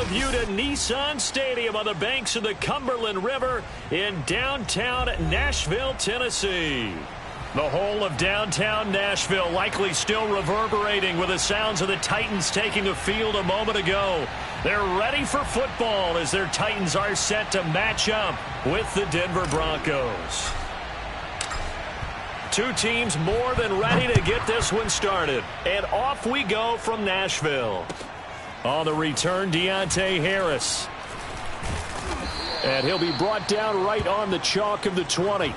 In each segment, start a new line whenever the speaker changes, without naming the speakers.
with you to Nissan Stadium on the banks of the Cumberland River in downtown Nashville, Tennessee. The whole of downtown Nashville likely still reverberating with the sounds of the Titans taking the field a moment ago. They're ready for football as their Titans are set to match up with the Denver Broncos. Two teams more than ready to get this one started. And off we go from Nashville. On the return, Deontay Harris. And he'll be brought down right on the chalk of the 20.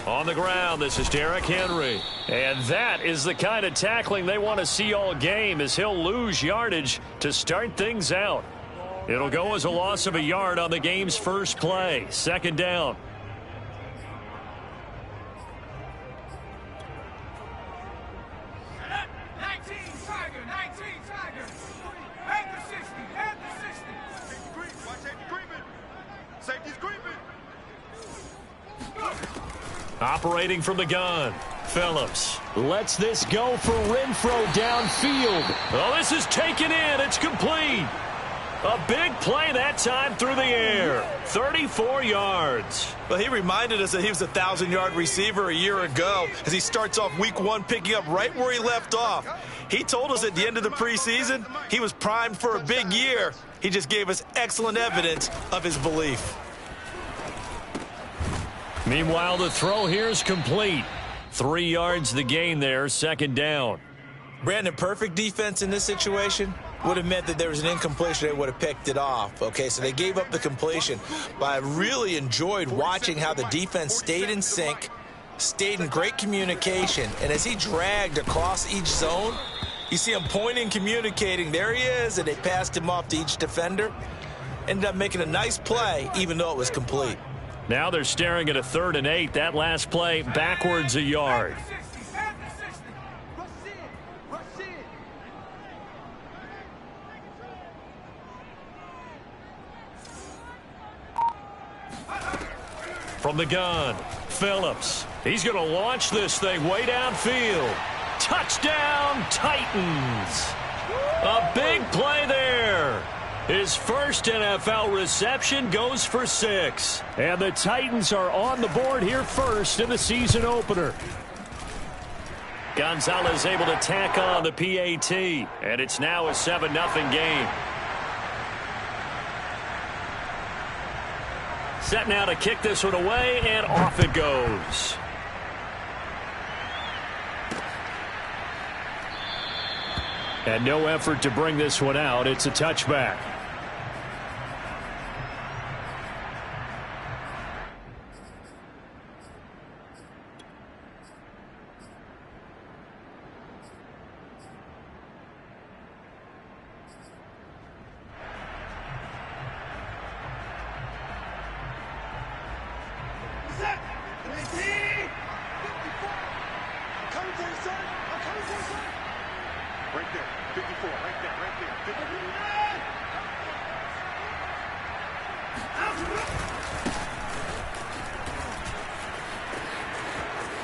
On the ground, this is Derrick Henry. And that is the kind of tackling they want to see all game as he'll lose yardage to start things out. It'll go as a loss of a yard on the game's first play. Second down. Operating from the gun, Phillips lets this go for Renfrow downfield. Oh, this is taken in. It's complete. A big play that time through the air. 34 yards.
Well, he reminded us that he was a 1,000-yard receiver a year ago as he starts off week one picking up right where he left off. He told us at the end of the preseason he was primed for a big year. He just gave us excellent evidence of his belief.
Meanwhile, the throw here is complete. 3 yards the gain there, second down.
Brandon, perfect defense in this situation would have meant that there was an incompletion. They would have picked it off. Okay, so they gave up the completion. But I really enjoyed watching how the defense stayed in sync, stayed in great communication. And as he dragged across each zone, you see him pointing, communicating. There he is, and they passed him off to each defender. Ended up making a nice play, even though it was complete.
Now they're staring at a 3rd and 8. That last play backwards a yard. From the gun, Phillips. He's going to launch this thing way downfield. Touchdown, Titans. A big play there. His first NFL reception goes for 6. And the Titans are on the board here first in the season opener. Gonzalez able to tack on the PAT. And it's now a 7-0 game. Set now to kick this one away, and off it goes. And no effort to bring this one out. It's a touchback.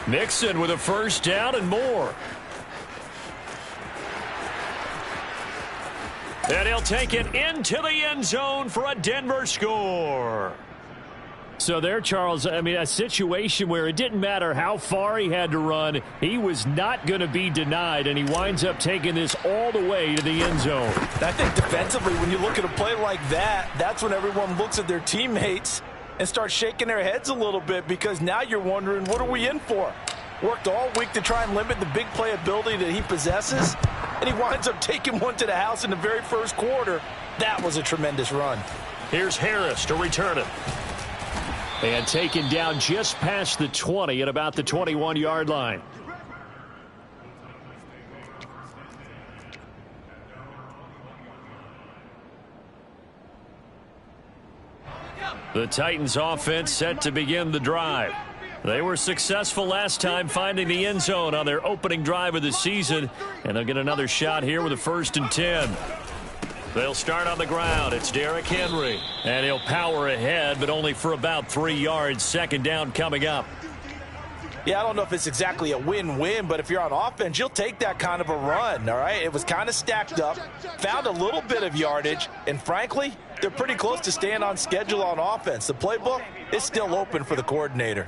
Mixon with a first down and more. And he'll take it into the end zone for a Denver score. So there, Charles, I mean, a situation where it didn't matter how far he had to run, he was not going to be denied, and he winds up taking this all the way to the end zone.
I think defensively, when you look at a play like that, that's when everyone looks at their teammates and starts shaking their heads a little bit, because now you're wondering, what are we in for? Worked all week to try and limit the big playability that he possesses, and he winds up taking one to the house in the very first quarter. That was a tremendous run.
Here's Harris to return it. And taken down just past the 20 at about the 21-yard line. The Titans offense set to begin the drive. They were successful last time finding the end zone on their opening drive of the season, and they'll get another shot here with a 1st and 10. They'll start on the ground. It's Derrick Henry, and he'll power ahead, but only for about 3 yards. 2nd down coming up.
Yeah, I don't know if it's exactly a win-win, but if you're on offense, you'll take that kind of a run, all right? It was kind of stacked up, found a little bit of yardage, and frankly, they're pretty close to staying on schedule on offense. The playbook is still open for the coordinator.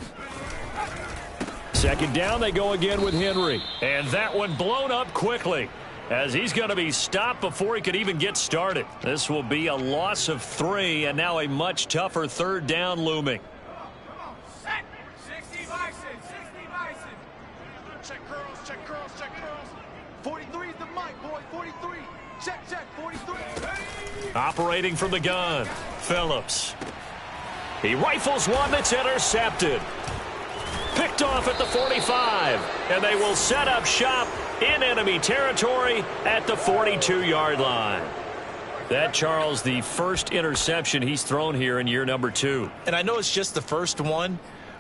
2nd down, they go again with Henry. And that one blown up quickly as he's going to be stopped before he could even get started. This will be a loss of 3, and now a much tougher 3rd down looming.
Check curls. 43 is the mic, boy. 43. Check, 43.
Operating from the gun, Phillips. He rifles one that's intercepted. Picked off at the 45, and they will set up shop in enemy territory at the 42-yard line. That, Charles, the first interception he's thrown here in year number 2.
And I know it's just the first one,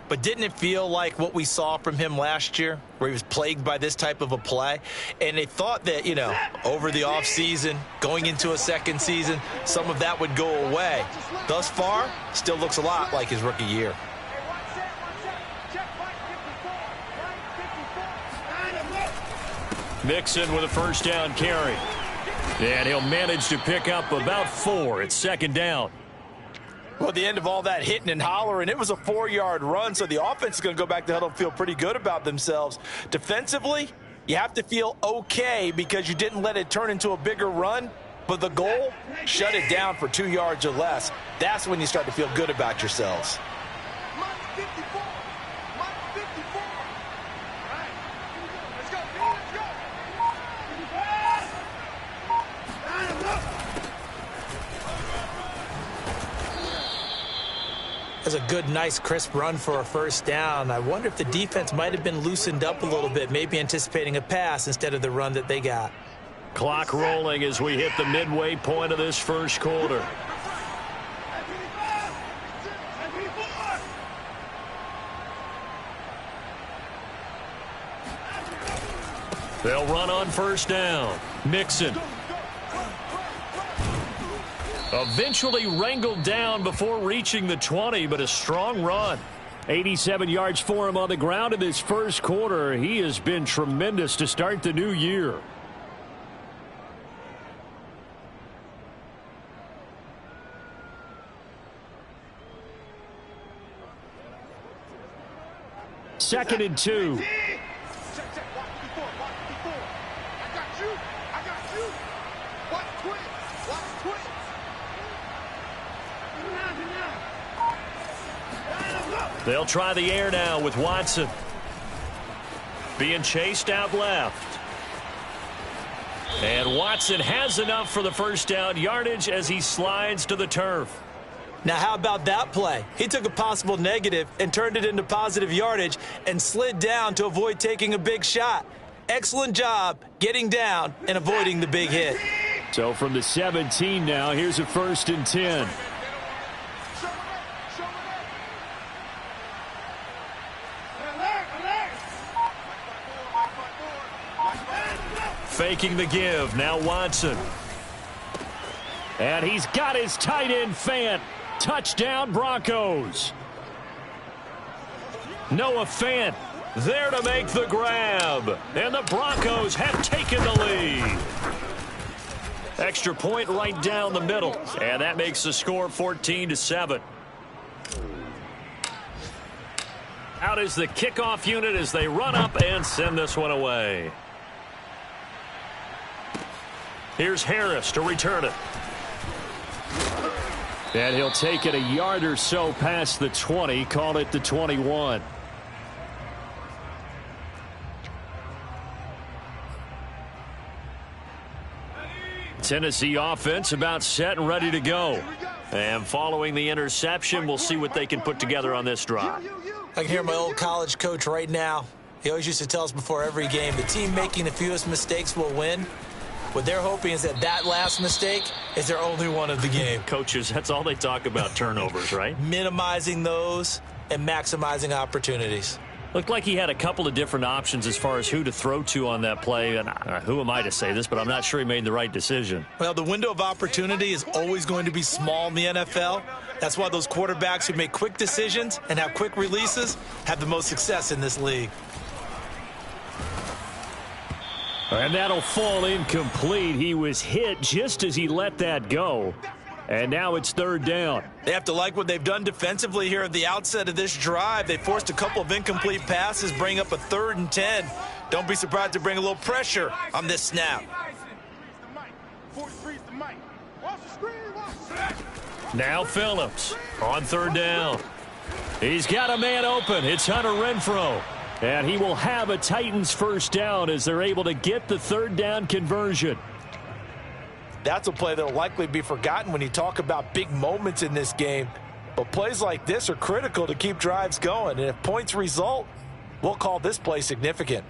but didn't it feel like what we saw from him last year, where he was plagued by this type of a play? And they thought that, you know, over the offseason, going into a second season, some of that would go away. Thus far, still looks a lot like his rookie year.
Mixon with a 1st down carry. And he'll manage to pick up about 4. It's 2nd down.
Well, at the end of all that hitting and hollering, it was a 4-yard run, so the offense is going to go back to huddle and feel pretty good about themselves. Defensively, you have to feel okay because you didn't let it turn into a bigger run, but the goal, shut it down for 2 yards or less. That's when you start to feel good about yourselves. That's a good, nice, crisp run for a 1st down. I wonder if the defense might have been loosened up a little bit, maybe anticipating a pass instead of the run that they got.
Clock rolling as we hit the midway point of this 1st quarter. They'll run on 1st down. Mixon. Eventually wrangled down before reaching the 20, but a strong run. 87 yards for him on the ground in this 1st quarter. He has been tremendous to start the new year. Second and 2. They'll try the air now with Watson. Being chased out left. And Watson has enough for the 1st down yardage as he slides to the turf.
Now, how about that play? He took a possible negative and turned it into positive yardage and slid down to avoid taking a big shot. Excellent job getting down and avoiding the big hit.
So from the 17 now, here's a 1st and 10. Faking the give. Now Watson. And he's got his tight end Fant. Touchdown Broncos. Noah Fant there to make the grab. And the Broncos have taken the lead. Extra point right down the middle. And that makes the score 14-7. Out is the kickoff unit as they run up and send this one away. Here's Harris to return it. And he'll take it a yard or so past the 20, call it the 21. Tennessee offense about set and ready to go. And following the interception, we'll see what they can put together on this drive.
I can hear my old college coach right now. He always used to tell us before every game, the team making the fewest mistakes will win. What they're hoping is that last mistake is their only one of the game.
Coaches, that's all they talk about, turnovers, right?
Minimizing those and maximizing opportunities.
Looked like he had a couple of different options as far as who to throw to on that play. And who am I to say this, but I'm not sure he made the right decision.
Well, the window of opportunity is always going to be small in the NFL. That's why those quarterbacks who make quick decisions and have quick releases have the most success in this league.
And that'll fall incomplete. He was hit just as he let that go. And now it's third down.
They have to like what they've done defensively here at the outset of this drive. They forced a couple of incomplete passes, bring up a 3rd and 10. Don't be surprised to bring a little pressure on this snap.
Now Phillips on third down. He's got a man open. It's Hunter Renfrow. And he will have a Titans first down as they're able to get the third down conversion.
That's a play that will likely be forgotten when you talk about big moments in this game. But plays like this are critical to keep drives going. And if points result, we'll call this play significant.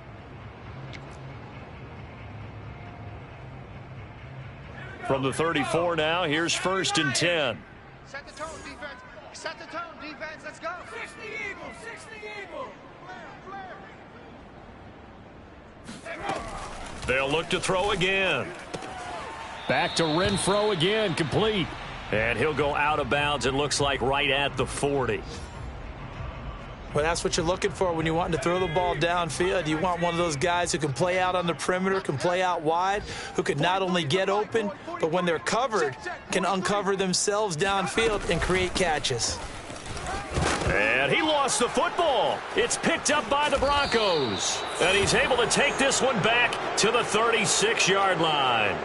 From the 34 now, here's 1st and 10.
Set the tone, defense. Set the tone, defense. Let's go. 60 Eagles. 60 Eagles.
They'll look to throw again. Back to Renfrow again, complete. And he'll go out of bounds, it looks like, right at the 40.
Well, that's what you're looking for when you want to throw the ball downfield. You want one of those guys who can play out on the perimeter, can play out wide, who can not only get open, but when they're covered, can uncover themselves downfield and create catches.
And he lost the football. It's picked up by the Broncos. And he's able to take this one back to the 36-yard line.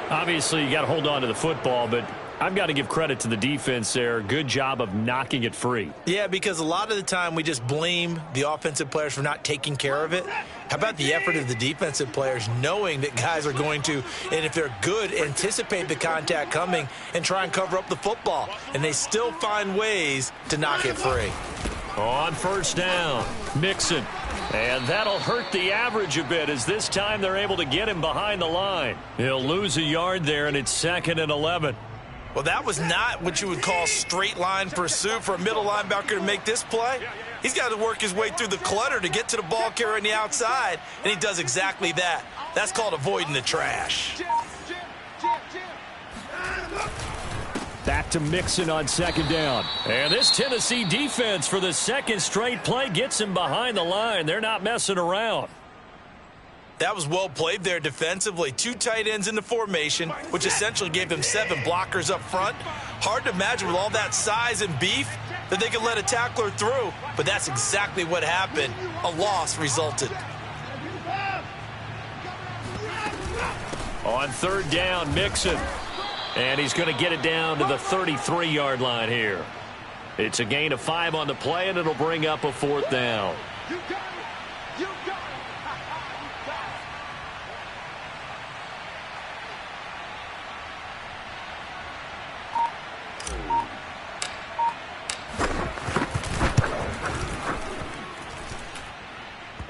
Obviously, you got to hold on to the football, but I've got to give credit to the defense there. Good job of knocking it free.
Yeah, because a lot of the time we just blame the offensive players for not taking care of it. How about the effort of the defensive players knowing that guys are going to, and if they're good, anticipate the contact coming and try and cover up the football. And they still find ways to knock it free.
On first down, Mixon. And that'll hurt the average a bit as this time they're able to get him behind the line. He'll lose a yard there, and it's 2nd and 11.
Well, that was not what you would call straight line pursuit for a middle linebacker to make this play. He's got to work his way through the clutter to get to the ball carrier on the outside, and he does exactly that. That's called avoiding the trash.
Back to Mixon on 2nd down. And this Tennessee defense for the 2nd straight play gets him behind the line. They're not messing around.
That was well played there defensively. 2 tight ends in the formation, which essentially gave them 7 blockers up front. Hard to imagine with all that size and beef that they could let a tackler through, but that's exactly what happened. A loss resulted.
On 3rd down, Mixon. And he's going to get it down to the 33-yard line here. It's a gain of 5 on the play, and it'll bring up a 4th down.
You got it. You got it.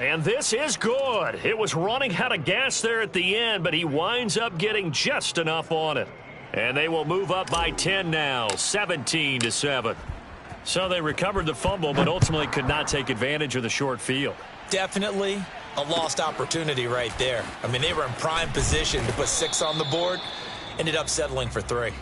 And this is good. It was running out of gas there at the end, but he winds up getting just enough on it. And they will move up by 10 now, 17-7. So they recovered the fumble, but ultimately could not take advantage of the short field.
Definitely a lost opportunity right there. I mean, they were in prime position to put 6 on the board, ended up settling for 3.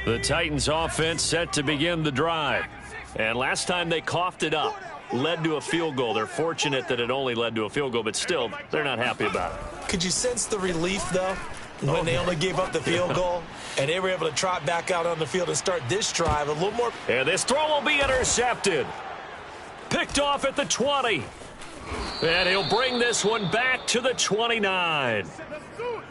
The Titans offense set to begin the drive. And last time they coughed it up, led to a field goal. They're fortunate that it only led to a field goal, but still, they're not happy about it.
Could you sense the relief, though, when they only gave up the field goal and they were able to trot back out on the field and start this drive a little more?
And this throw will be intercepted. Picked off at the 20. And he'll bring this one back to the 29.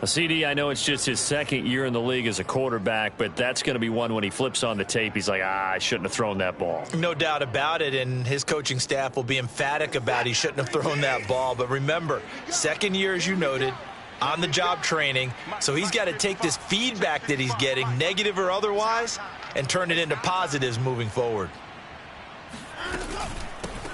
CD, I know it's just his 2nd year in the league as a quarterback, but that's going to be one when he flips on the tape. He's like, I shouldn't have thrown that ball.
No doubt about it, and his coaching staff will be emphatic about he shouldn't have thrown that ball. But remember, 2nd year, as you noted, on-the-job training, so he's got to take this feedback that he's getting, negative or otherwise, and turn it into positives moving forward.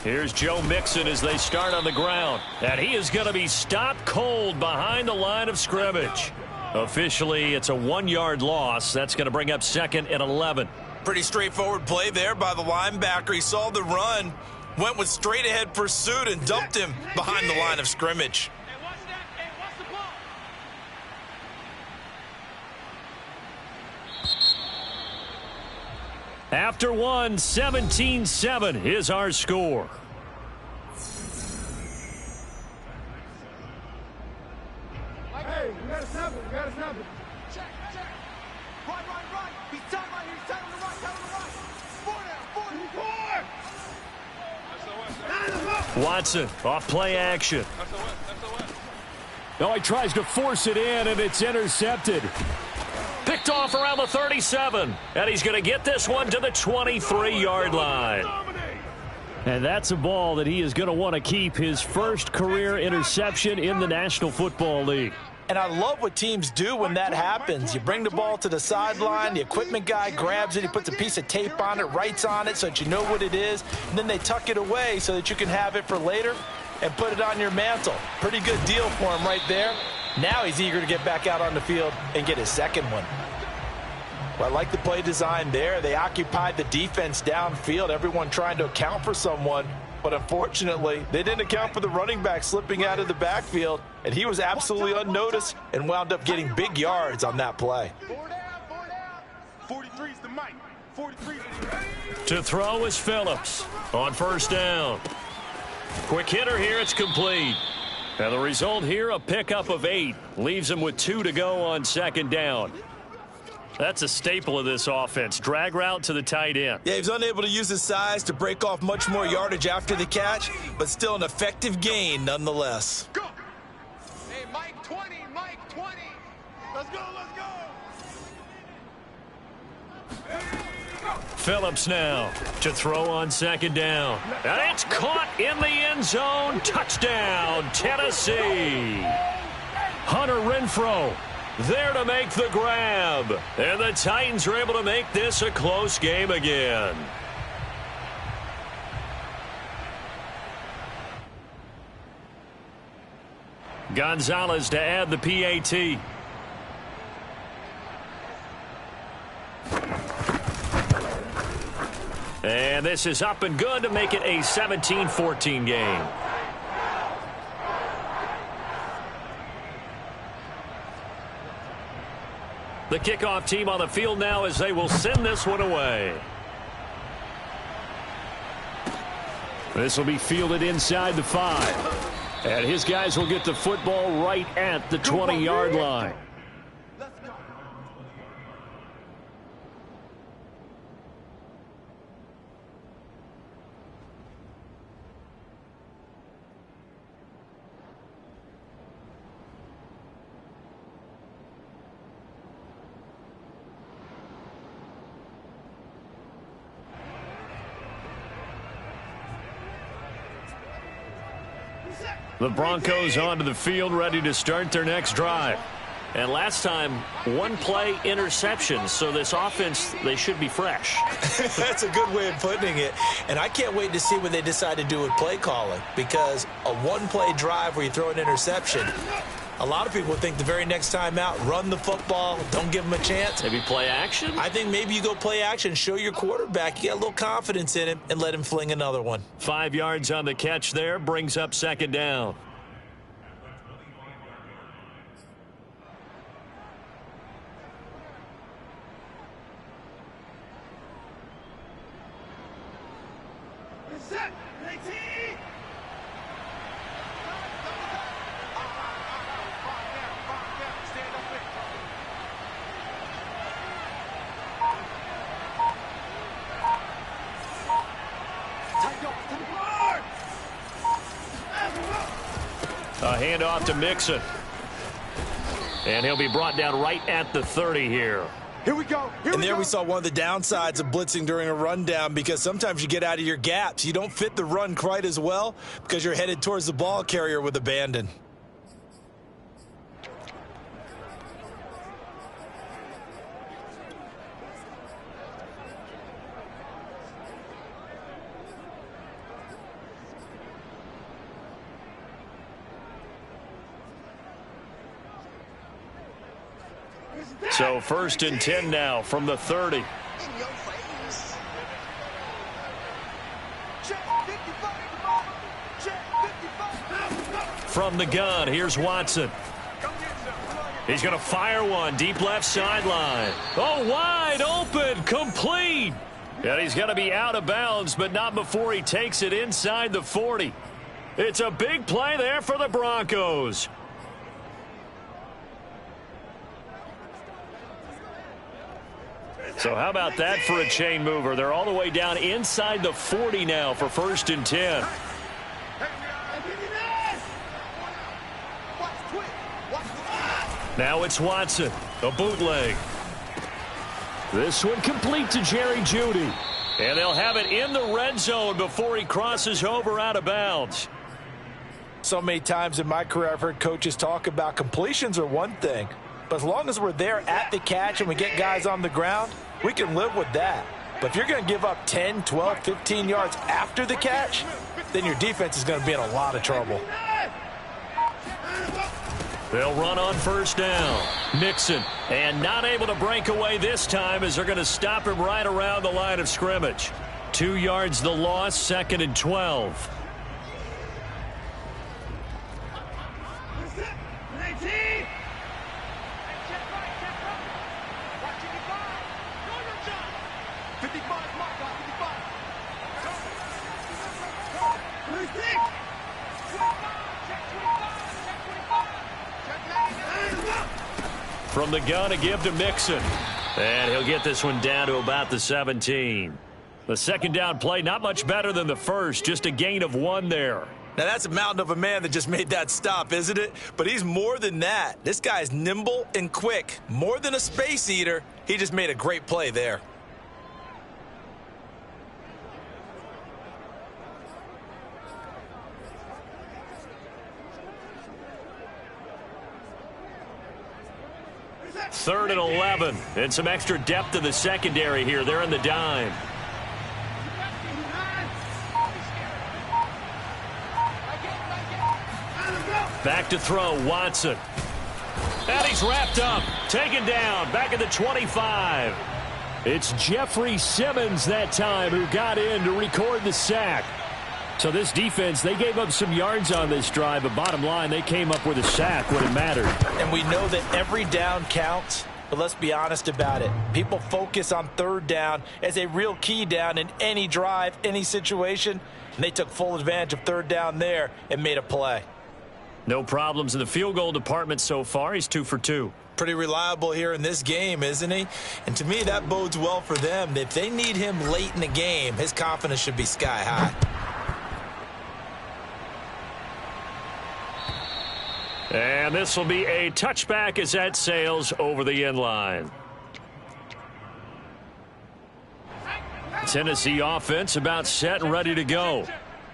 Here's Joe Mixon as they start on the ground. And he is going to be stopped cold behind the line of scrimmage. Officially, it's a 1-yard loss. That's going to bring up 2nd and 11.
Pretty straightforward play there by the linebacker. He saw the run, went with straight-ahead pursuit, and dumped him behind the line of scrimmage.
After one, 17-7 is our score.
Hey, we got a snap it. We got a snap it. Check. Right. He's tight right here. He's tight on the right. 4 down.
Watson off play action. Oh, he tries to force it in, and it's intercepted. Picked off around the 37, and he's going to get this one to the 23-yard line. And that's a ball that he is going to want to keep, his first career interception in the National Football League.
And I love what teams do when that happens. You bring the ball to the sideline, the equipment guy grabs it, he puts a piece of tape on it, writes on it so that you know what it is, and then they tuck it away so that you can have it for later and put it on your mantle. Pretty good deal for him right there. Now he's eager to get back out on the field and get his second one. Well, I like the play design there. They occupied the defense downfield, everyone trying to account for someone. But unfortunately, they didn't account for the running back slipping out of the backfield, and he was absolutely unnoticed and wound up getting big yards on that play.
43's the mic. 43's
To throw is Phillips on first down. Quick hitter here, it's complete. And the result here, a pickup of 8. Leaves him with 2 to go on second down. That's a staple of this offense. Drag route to the tight end.
Yeah, he was unable to use his size to break off much more yardage after the catch, but still an effective gain nonetheless.
go. Hey, Mike 20. Let's go.
Phillips now to throw on second down. And it's caught in the end zone. Touchdown, Tennessee. Hunter Renfrow there to make the grab. And the Titans are able to make this a close game again. Gonzalez to add the PAT. And this is up and good to make it a 17-14 game. The kickoff team on the field now as they will send this one away. This will be fielded inside the 5. And his guys will get the football right at the 20-yard line. The Broncos onto the field, ready to start their next drive. And last time, 1-play interception, so this offense, they should be fresh.
That's a good way of putting it. And I can't wait to see what they decide to do with play calling, because a 1-play drive where you throw an interception, a lot of people think the very next time out, run the football, don't give them a chance.
Maybe play action?
I think maybe you go play action, show your quarterback, you get a little confidence in him, and let him fling another one.
5 yards on the catch there, brings up second down. A handoff to Mixon. And he'll be brought down right at the 30 here.
Here we go.
And there we saw one of the downsides of blitzing during a rundown, because sometimes you get out of your gaps. You don't fit the run quite as well because you're headed towards the ball carrier with abandon.
So 1st and 10 now from the 30.
In your face. Check 55. Check 55.
From the gun, here's Watson. He's going to fire one deep left sideline. Oh, wide open, complete. And he's going to be out of bounds, but not before he takes it inside the 40. It's a big play there for the Broncos. So how about that for a chain mover? They're all the way down inside the 40 now for 1st and 10. Now it's Watson, a bootleg. This one complete to Jerry Jeudy. And they'll have it in the red zone before he crosses over out of bounds.
So many times in my career I've heard coaches talk about completions are one thing, but as long as we're there at the catch and we get guys on the ground, we can live with that. But if you're going to give up 10, 12, 15 yards after the catch, then your defense is going to be in a lot of trouble.
They'll run on 1st down. Mixon, and not able to break away this time as they're going to stop him right around the line of scrimmage. 2 yards the loss, 2nd and 12. From the gun, a give to Mixon. And he'll get this one down to about the 17. The 2nd down play, not much better than the first, just a gain of 1 there.
Now, that's a mountain of a man that just made that stop, isn't it? But he's more than that. This guy's nimble and quick. More than a space eater, he just made a great play there.
Third and 11, and some extra depth in the secondary here. They're in the dime. Back to throw, Watson. And he's wrapped up, taken down, back at the 25. It's Jeffrey Simmons that time who got in to record the sack. So this defense, they gave up some yards on this drive, but bottom line, they came up with a sack when it mattered.
And we know that every down counts, but let's be honest about it. People focus on 3rd down as a real key down in any drive, any situation, and they took full advantage of 3rd down there and made a play.
No problems in the field goal department so far. He's 2 for 2.
Pretty reliable here in this game, isn't he? And to me, that bodes well for them. If they need him late in the game, his confidence should be sky high.
And this will be a touchback as that sails over the end line. Tennessee offense about set and ready to go.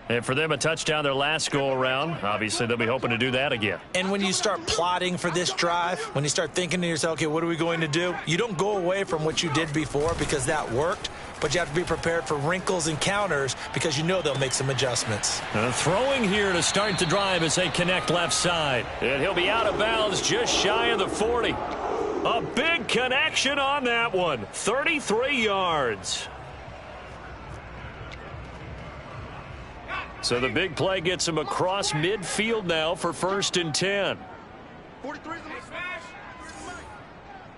And for them, a touchdown their last go-around. Obviously, they'll be hoping to do that again.
And when you start plotting for this drive, when you start thinking to yourself, okay, what are we going to do? You don't go away from what you did before because that worked, but you have to be prepared for wrinkles and counters because you know they'll make some adjustments.
Throwing here to start the drive as they connect left side. And he'll be out of bounds just shy of the 40. A big connection on that one. 33 yards. So the big play gets him across midfield now for 1st and 10.
43 is the mic.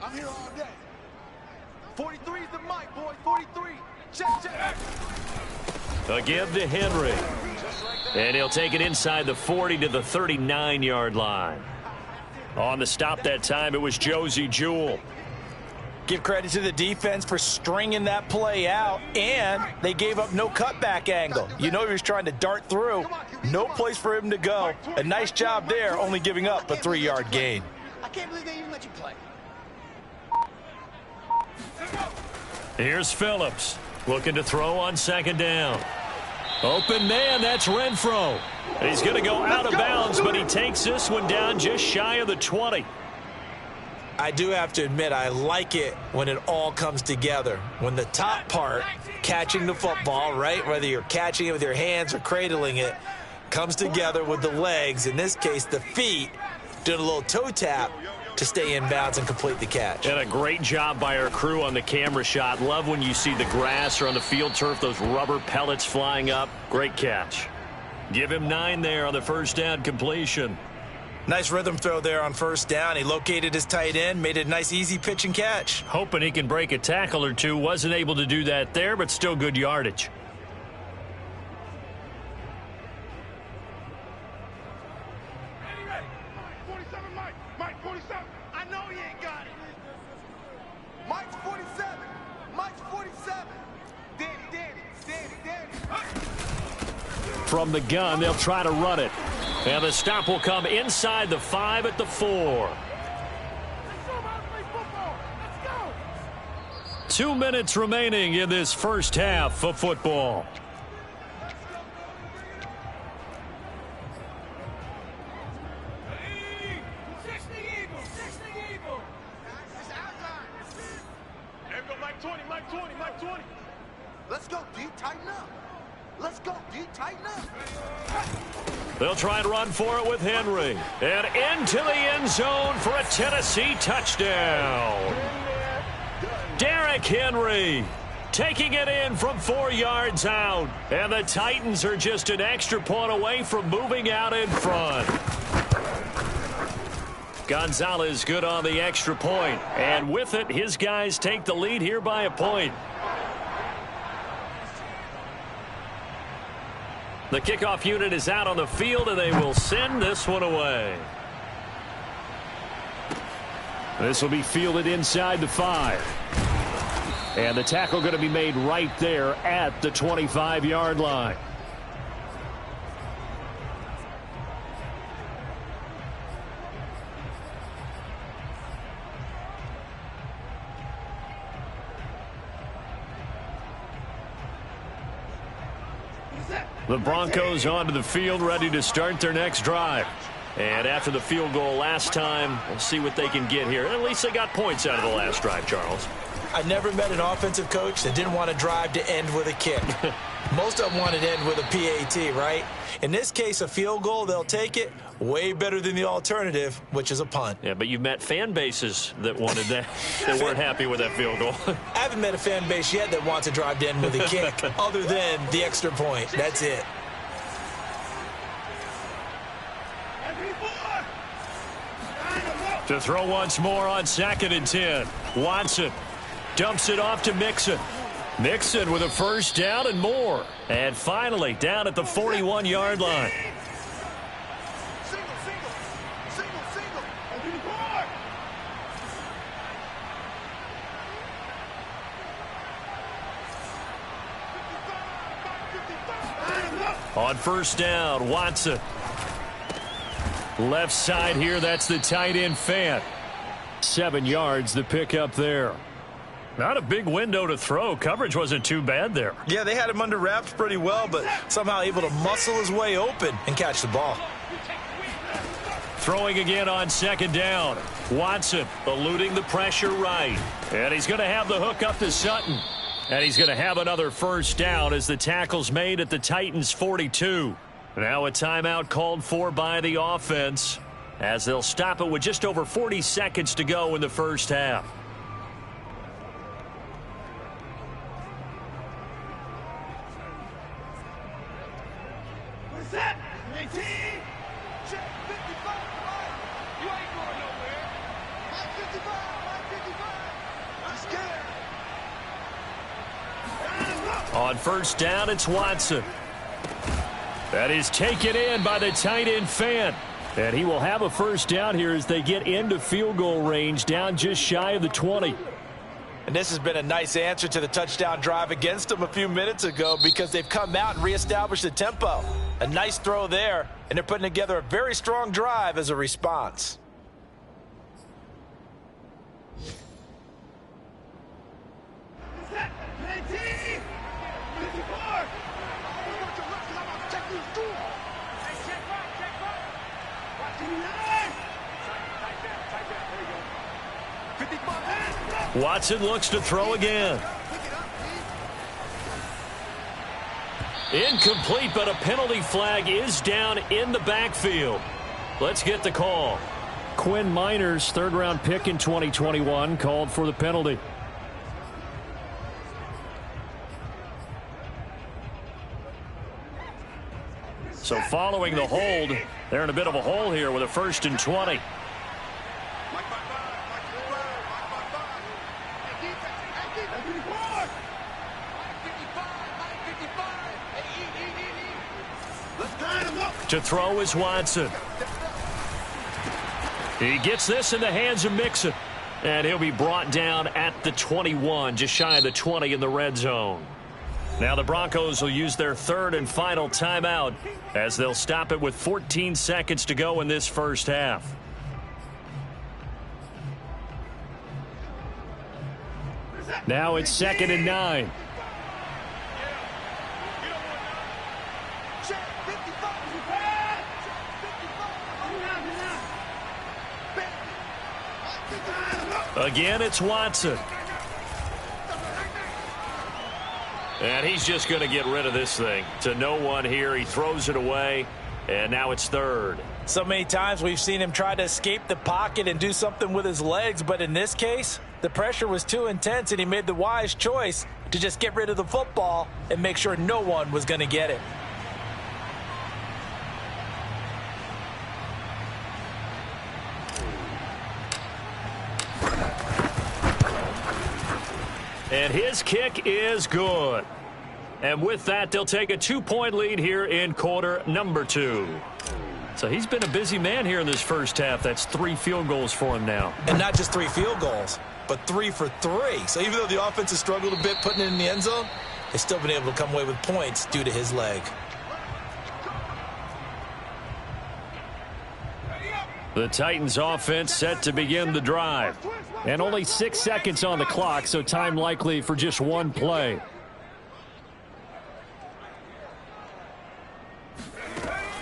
I'm here all day. 43 is the mic, boy. 43. Check.
A give to Henry. And he'll take it inside the 40 to the 39-yard line. On the stop that time, it was Josey Jewell.
Give credit to the defense for stringing that play out, and they gave up no cutback angle. You know he was trying to dart through. No place for him to go. A nice job there, only giving up a 3-yard gain.
I can't believe they even let you play.
Here's Phillips looking to throw on 2nd down. Open man, that's Renfro. He's going to go out of bounds, but he takes this one down just shy of the 20.
I do have to admit, I like it when it all comes together. When the top part, catching the football, right, whether you're catching it with your hands or cradling it, comes together with the legs, in this case the feet, doing a little toe tap to stay in bounds and complete the catch.
And a great job by our crew on the camera shot. Love when you see the grass or on the field turf, those rubber pellets flying up. Great catch. Give him 9 there on the first down completion.
Nice rhythm throw there on first down. He located his tight end, made it a nice easy pitch and catch.
Hoping he can break a tackle or two. Wasn't able to do that there, but still good yardage. From the gun, they'll try to run it. And the stop will come inside the 5 at the 4. 2 minutes remaining in this first half of football.
Let's go, D. Tighten up. Let's go, D. Tighten up.
They'll try and run for it with Henry. And into the end zone for a Tennessee touchdown. Derrick Henry taking it in from 4 yards out. And the Titans are just an extra point away from moving out in front. Gonzalez good on the extra point. And with it, his guys take the lead here by a point. The kickoff unit is out on the field, and they will send this one away. This will be fielded inside the 5. And the tackle going to be made right there at the 25-yard line. The Broncos onto the field, ready to start their next drive. And after the field goal last time, we'll see what they can get here. At least they got points out of the last drive, Charles.
I never met an offensive coach that didn't want to drive to end with a kick. Most of them wanted to end with a PAT, right? In this case, a field goal, they'll take it. Way better than the alternative, which is a punt.
Yeah, but you've met fan bases that wanted that, that weren't happy with that field goal.
I haven't met a fan base yet that wants to drive to end with a kick, other than the extra point. That's it.
To throw once more on 2nd and 10. Watson dumps it off to Mixon. Mixon with a first down and more. And finally down at the 41-yard line. On first down, Watson. Left side here, that's the tight end Fant. 7 yards, the pickup there. Not a big window to throw. Coverage wasn't too bad there.
Yeah, they had him under wraps pretty well, but somehow able to muscle his way open and catch the ball.
Throwing again on 2nd down. Watson eluding the pressure right. And he's going to have the hook up to Sutton. And he's going to have another first down as the tackle's made at the Titans' 42. Now a timeout called for by the offense as they'll stop it with just over 40 seconds to go in the first half.
What's that? 18. Check 55. You ain't going nowhere. Like 55. Like 55. I'm scared.
On first down, it's Watson. That is taken in by the tight end Fant. And he will have a first down here as they get into field goal range, down just shy of the 20.
And this has been a nice answer to the touchdown drive against them a few minutes ago because they've come out and reestablished the tempo. A nice throw there, and they're putting together a very strong drive as a response.
Watson looks to throw again. Incomplete, but a penalty flag is down in the backfield. Let's get the call. Quinn Miners, third-round pick in 2021, called for the penalty. So following the hold, they're in a bit of a hole here with a 1st and 20. To throw is Watson. He gets this in the hands of Mixon. And he'll be brought down at the 21, just shy of the 20 in the red zone. Now the Broncos will use their 3rd and final timeout as they'll stop it with 14 seconds to go in this first half. Now it's 2nd and 9. Again, it's Watson. And he's just going to get rid of this thing. To no one here. He throws it away. And now it's 3rd.
So many times we've seen him try to escape the pocket and do something with his legs. But in this case, the pressure was too intense, and he made the wise choice to just get rid of the football and make sure no one was going to get it.
And his kick is good. And with that, they'll take a 2-point lead here in quarter number 2. So he's been a busy man here in this first half. That's 3 field goals for him now.
And not just 3 field goals, but 3 for 3. So even though the offense has struggled a bit putting it in the end zone, they've still been able to come away with points due to his leg.
The Titans offense set to begin the drive. And only 6 seconds on the clock, so time likely for just 1 play.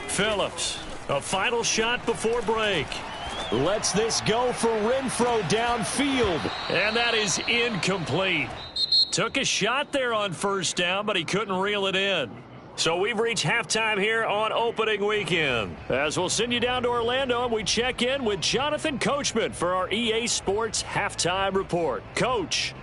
Phillips, a final shot before break. Lets this go for Renfrow downfield. And that is incomplete. Took a shot there on 1st down, but he couldn't reel it in. So we've reached halftime here on opening weekend. As we'll send you down to Orlando, and we check in with Jonathan Coachman for our EA Sports Halftime Report. Coach.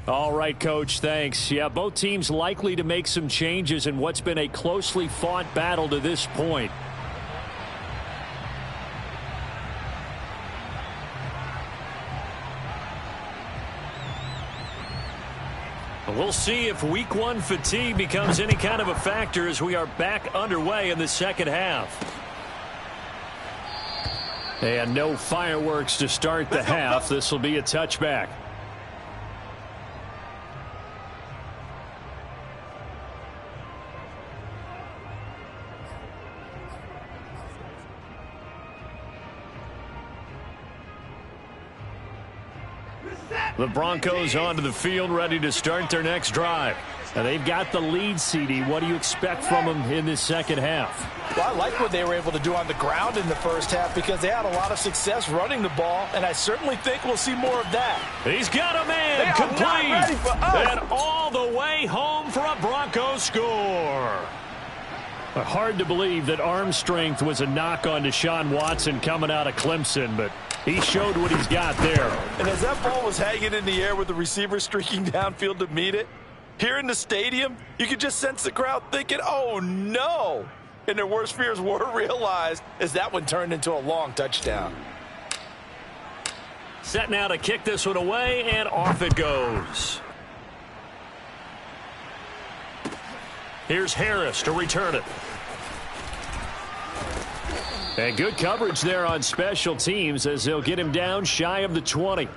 All right, Coach, thanks. Yeah, both teams likely to make some changes in what's been a closely fought battle to this point. We'll see if week 1 fatigue becomes any kind of a factor as we are back underway in the second half. And no fireworks to start the half. This will be a touchback. The Broncos onto the field, ready to start their next drive. And they've got the lead, CD. What do you expect from them in this second half?
Well, I like what they were able to do on the ground in the first half because they had a lot of success running the ball, and I certainly think we'll see more of that.
He's got a man complete. And all the way home for a Broncos score. Hard to believe that arm strength was a knock on Deshaun Watson coming out of Clemson, but he showed what he's got there.
And as that ball was hanging in the air with the receiver streaking downfield to meet it, here in the stadium, you could just sense the crowd thinking, oh, no. And their worst fears were realized as that one turned into a long touchdown.
Set now to kick this one away, and off it goes. Here's Harris to return it. And good coverage there on special teams as they'll get him down shy of the 20.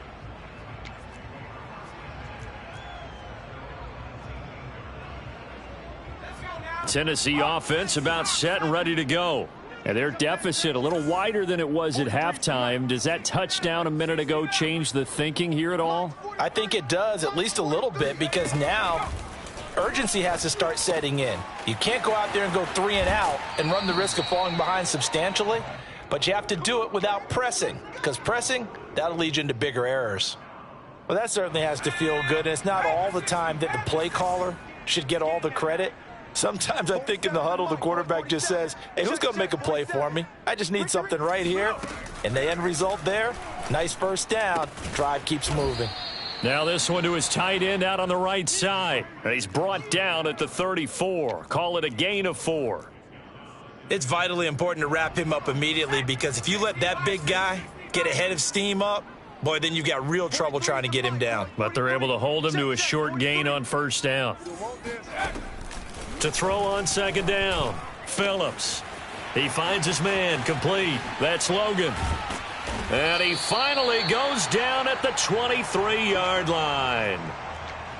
Tennessee offense about set and ready to go. And their deficit a little wider than it was at halftime. Does that touchdown a minute ago change the thinking here at all?
I think it does, at least a little bit, because now urgency has to start setting in. You can't go out there and go 3 and out and run the risk of falling behind substantially, but you have to do it without pressing, because pressing, that'll lead you into bigger errors. Well, that certainly has to feel good, and it's not all the time that the play caller should get all the credit. Sometimes I think in the huddle, the quarterback just says, hey, who's going to make a play for me? I just need something right here. And the end result there, nice first down. Drive keeps moving.
Now this one to his tight end out on the right side. And he's brought down at the 34. Call it a gain of 4.
It's vitally important to wrap him up immediately, because if you let that big guy get a head of steam up, boy, then you've got real trouble trying to get him down.
But they're able to hold him to a short gain on first down. To throw on second down, Phillips. He finds his man, complete. That's Logan. And he finally goes down at the 23-yard line.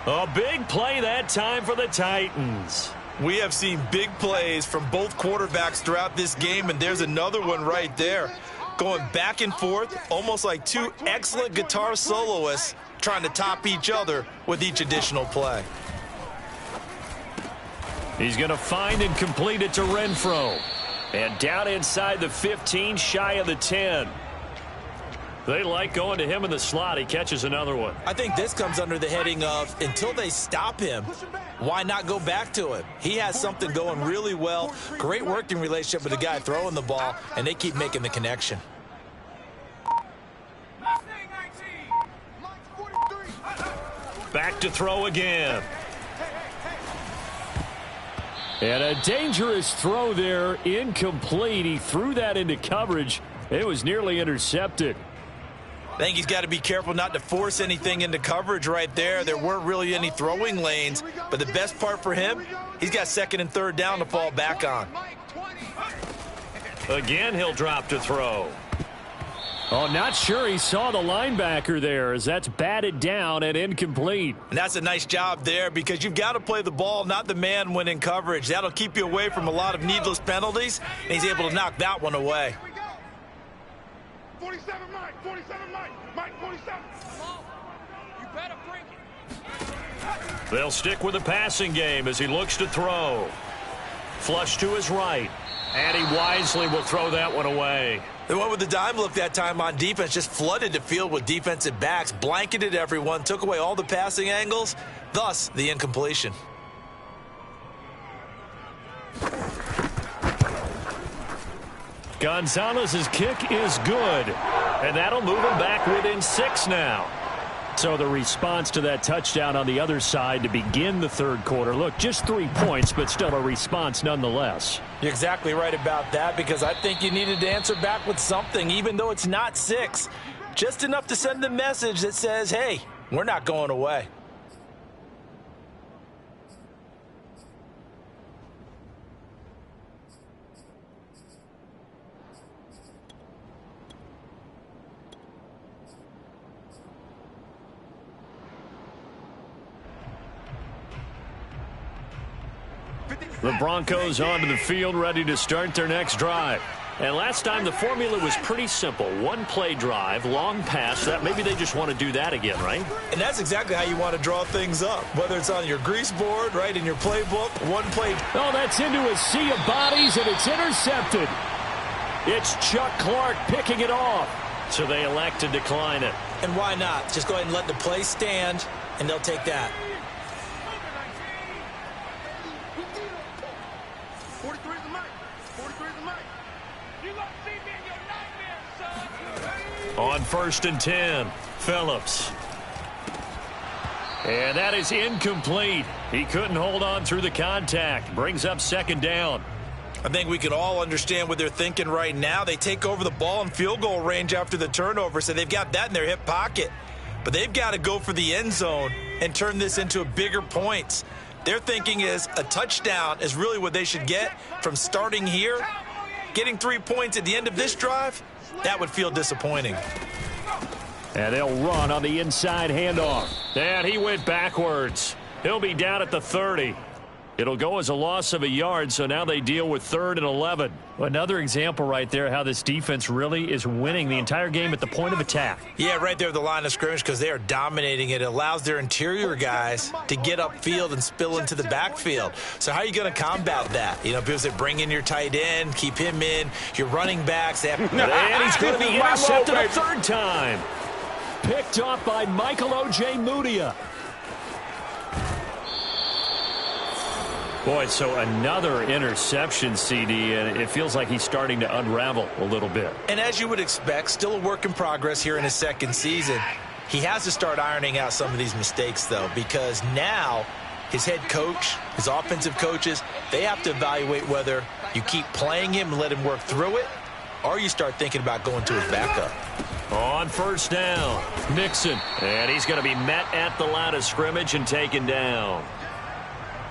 A big play that time for the Titans.
We have seen big plays from both quarterbacks throughout this game, and there's another one right there. Going back and forth, almost like two excellent guitar soloists trying to top each other with each additional play.
He's going to find and complete it to Renfro. And down inside the 15, shy of the 10. They like going to him in the slot. He catches another one.
I think this comes under the heading of, until they stop him, why not go back to him? He has something going really well. Great working relationship with the guy throwing the ball, and they keep making the connection.
Back to throw again. And a dangerous throw there, incomplete. He threw that into coverage. It was nearly intercepted.
I think he's got to be careful not to force anything into coverage right there. There weren't really any throwing lanes, but the best part for him, he's got second and third down to fall back on.
Again, he'll drop to throw. Oh, not sure he saw the linebacker there, as that's batted down and incomplete.
And that's a nice job there, because you've got to play the ball, not the man when in coverage. That'll keep you away from a lot of needless penalties, and he's able to knock that one away.
47 Mike, 47 Mike, 47. You better bring it.
They'll stick with the passing game as he looks to throw. Flush to his right, and he wisely will throw that one away.
They went with the dime look that time on defense, just flooded the field with defensive backs, blanketed everyone, took away all the passing angles, thus the incompletion.
Gonzalez's kick is good, and that'll move him back within 6 now. So the response to that touchdown on the other side to begin the third quarter. Look, just 3 points, but still a response nonetheless.
You're exactly right about that, because I think you needed to answer back with something, even though it's not 6. Just enough to send a message that says, hey, we're not going away.
The Broncos onto the field, ready to start their next drive. And last time the formula was pretty simple. One play drive, long pass. That maybe they just want to do that again, right?
And that's exactly how you want to draw things up. Whether it's on your grease board, right, in your playbook, one play.
Oh, that's into a sea of bodies, and it's intercepted. It's Chuck Clark picking it off. So they elect to decline it.
And why not? Just go ahead and let the play stand, and they'll take that.
43 is the Mike. 43 is the Mike. You gonna see me in your nightmares, son.
On 1st and 10, Phillips. And that is incomplete. He couldn't hold on through the contact. Brings up second down.
I think we can all understand what they're thinking right now. They take over the ball in field goal range after the turnover, so they've got that in their hip pocket. But they've got to go for the end zone and turn this into a bigger points. Their thinking is a touchdown is really what they should get from starting here. Getting 3 points at the end of this drive, that would feel disappointing.
And they'll run on the inside handoff. And he went backwards. He'll be down at the 30. It'll go as a loss of a yard, so now they deal with 3rd and 11. Another example right there how this defense really is winning the entire game at the point of attack.
Yeah, right there at the line of scrimmage because they are dominating it. It allows their interior guys to get upfield and spill into the backfield. So how are you going to combat that? You know, people say bring in your tight end, keep him in, your running backs.
And he's going to be intercepted a 3rd time. Picked off by Michael O.J. Mudia. Boy, so another interception, CD, and it feels like he's starting to unravel a little bit.
And as you would expect, still a work in progress here in his 2nd season. He has to start ironing out some of these mistakes, though, because now his head coach, his offensive coaches, they have to evaluate whether you keep playing him and let him work through it, or you start thinking about going to his backup.
On 1st down, Mixon, and he's going to be met at the line of scrimmage and taken down.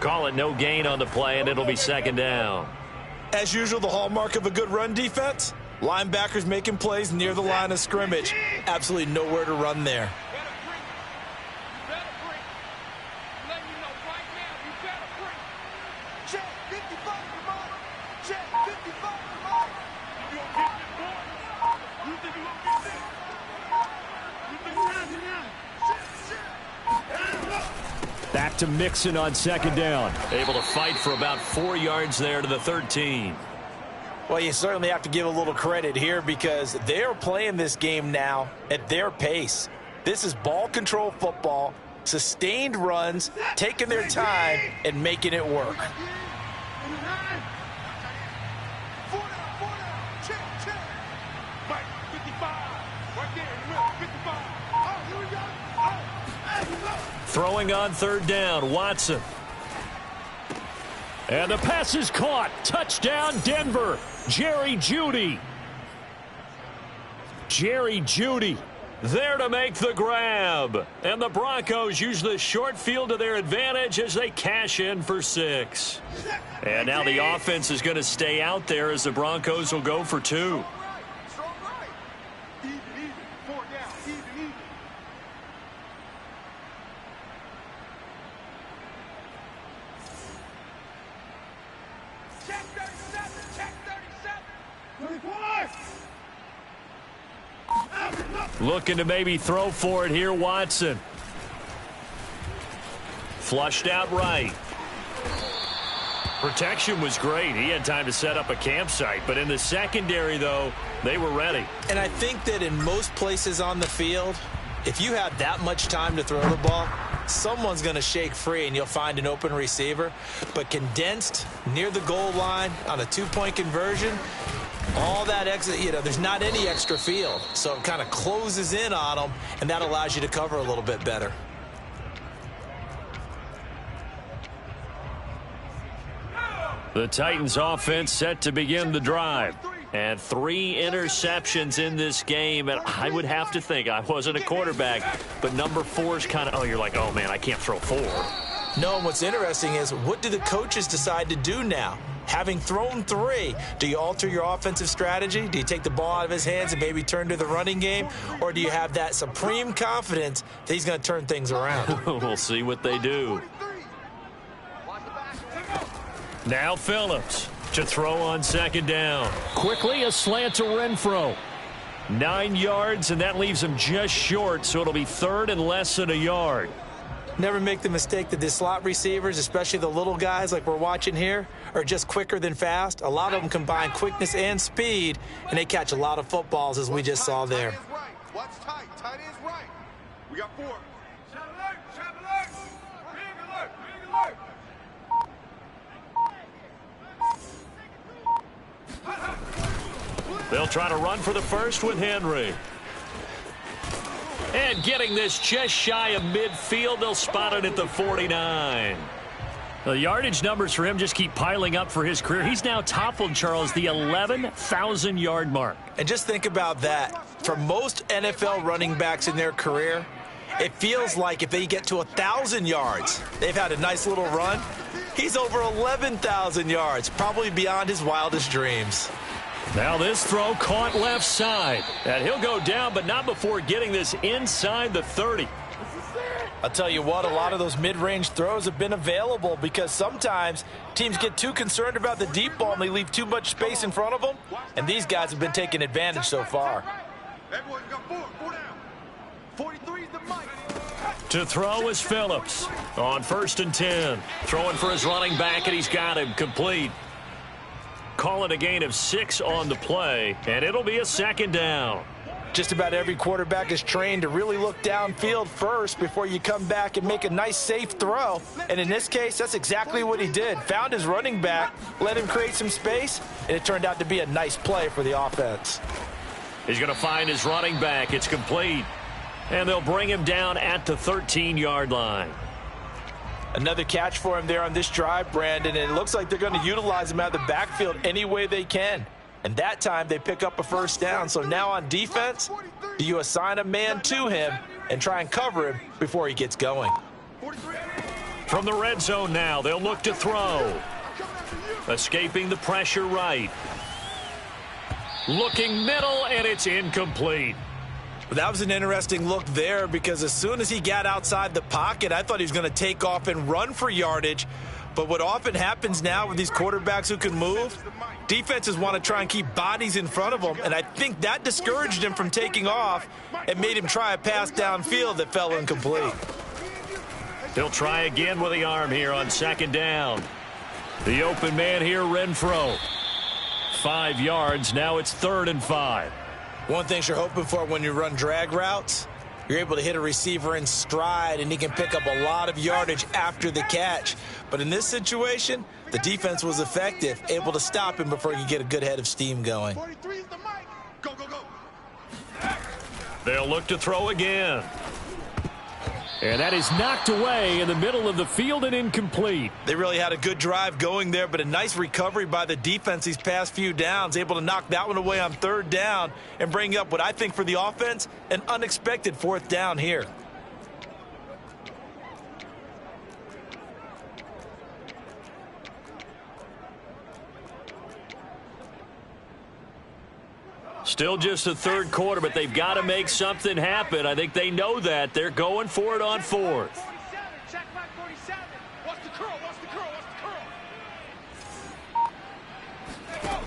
Call it no gain on the play, and it'll be 2nd down.
As usual, the hallmark of a good run defense, linebackers making plays near the line of scrimmage. Absolutely nowhere to run there.
Back to Mixon on 2nd down. Able to fight for about 4 yards there to the 13.
Well, you certainly have to give a little credit here because they're playing this game now at their pace. This is ball control football, sustained runs, taking their time and making it work.
Throwing on 3rd down, Watson. And the pass is caught. Touchdown, Denver. Jerry Jeudy. Jerry Jeudy there to make the grab. And the Broncos use the short field to their advantage as they cash in for 6. And now the offense is going to stay out there as the Broncos will go for 2. Looking to maybe throw for it here, Watson. Flushed out right. Protection was great. He had time to set up a campsite. But in the secondary, though, they were ready.
And I think that in most places on the field, if you have that much time to throw the ball, someone's going to shake free and you'll find an open receiver. But condensed near the goal line on a 2-point conversion, all that exit, you know, there's not any extra field. So it kind of closes in on them, and that allows you to cover a little bit better.
The Titans offense set to begin the drive. And 3 interceptions in this game. And I would have to think, I wasn't a quarterback, but number 4 is kind of, oh, you're like, oh, man, I can't throw 4.
No, and what's interesting is what do the coaches decide to do now? Having thrown 3, do you alter your offensive strategy? Do you take the ball out of his hands and maybe turn to the running game? Or do you have that supreme confidence that he's going to turn things around?
We'll see what they do. Now Phillips to throw on 2nd down. Quickly a slant to Renfro. 9 yards, and that leaves him just short, so it'll be 3rd and less than a yard.
Never make the mistake that the slot receivers, especially the little guys like we're watching here, are just quicker than fast. A lot of them combine quickness and speed, and they catch a lot of footballs, as we just saw there.
Watch tight. Tight is right. We got 4.
They'll try to run for the first with Henry. And getting this just shy of midfield, they'll spot it at the 49. The yardage numbers for him just keep piling up for his career. He's now toppled, Charles, the 11,000-yard mark.
And just think about that. For most NFL running backs in their career, it feels like if they get to 1,000 yards, they've had a nice little run. He's over 11,000 yards, probably beyond his wildest dreams.
Now this throw caught left side. And he'll go down, but not before getting this inside the 30.
I'll tell you what, a lot of those mid-range throws have been available because sometimes teams get too concerned about the deep ball and they leave too much space in front of them, and these guys have been taking advantage so far.
Everyone's got four down. 43 is the mic.
To throw is Phillips on 1st and 10. Throwing for his running back, and he's got him complete. Call it a gain of 6 on the play, and it'll be a 2nd down.
Just about every quarterback is trained to really look downfield first before you come back and make a nice, safe throw. And in this case, that's exactly what he did. Found his running back, let him create some space, and it turned out to be a nice play for the offense.
He's going to find his running back. It's complete. And they'll bring him down at the 13-yard line.
Another catch for him there on this drive, Brandon, and it looks like they're going to utilize him out of the backfield any way they can. And that time they pick up a 1st down. So now on defense, do you assign a man to him and try and cover him before he gets going?
From the red zone now, they'll look to throw. Escaping the pressure right. Looking middle, and it's incomplete.
That was an interesting look there because as soon as he got outside the pocket, I thought he was going to take off and run for yardage. But what often happens now with these quarterbacks who can move, defenses want to try and keep bodies in front of them, and I think that discouraged him from taking off and made him try a pass downfield that fell incomplete.
He'll try again with the arm here on 2nd down. The open man here, Renfro. 5 yards, now it's 3rd and 5.
One thing you're hoping for when you run drag routes, you're able to hit a receiver in stride, and he can pick up a lot of yardage after the catch. But in this situation, the defense was effective, able to stop him before he could get a good head of steam going.
43 is the mic. Go, go, go.
They'll look to throw again. And that is knocked away in the middle of the field and incomplete.
They really had a good drive going there, but a nice recovery by the defense these past few downs, able to knock that one away on 3rd down and bring up what I think for the offense, an unexpected 4th down here.
Still just the 3rd quarter, but they've got to make something happen. I think they know that. They're going for it on 4th.
Check back 47. Watch the curl, watch the curl, watch the curl.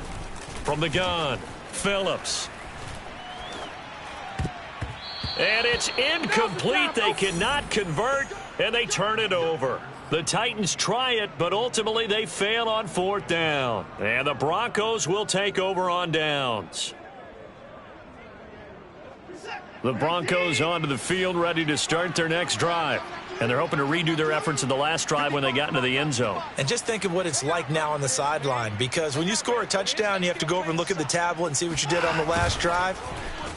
From the gun, Phillips. And it's incomplete. They cannot convert, and they turn it over. The Titans try it, but ultimately they fail on 4th down. And the Broncos will take over on downs. The Broncos onto the field, ready to start their next drive. And they're hoping to redo their efforts in the last drive when they got into the end zone.
And just think of what it's like now on the sideline, because when you score a touchdown, you have to go over and look at the tablet and see what you did on the last drive.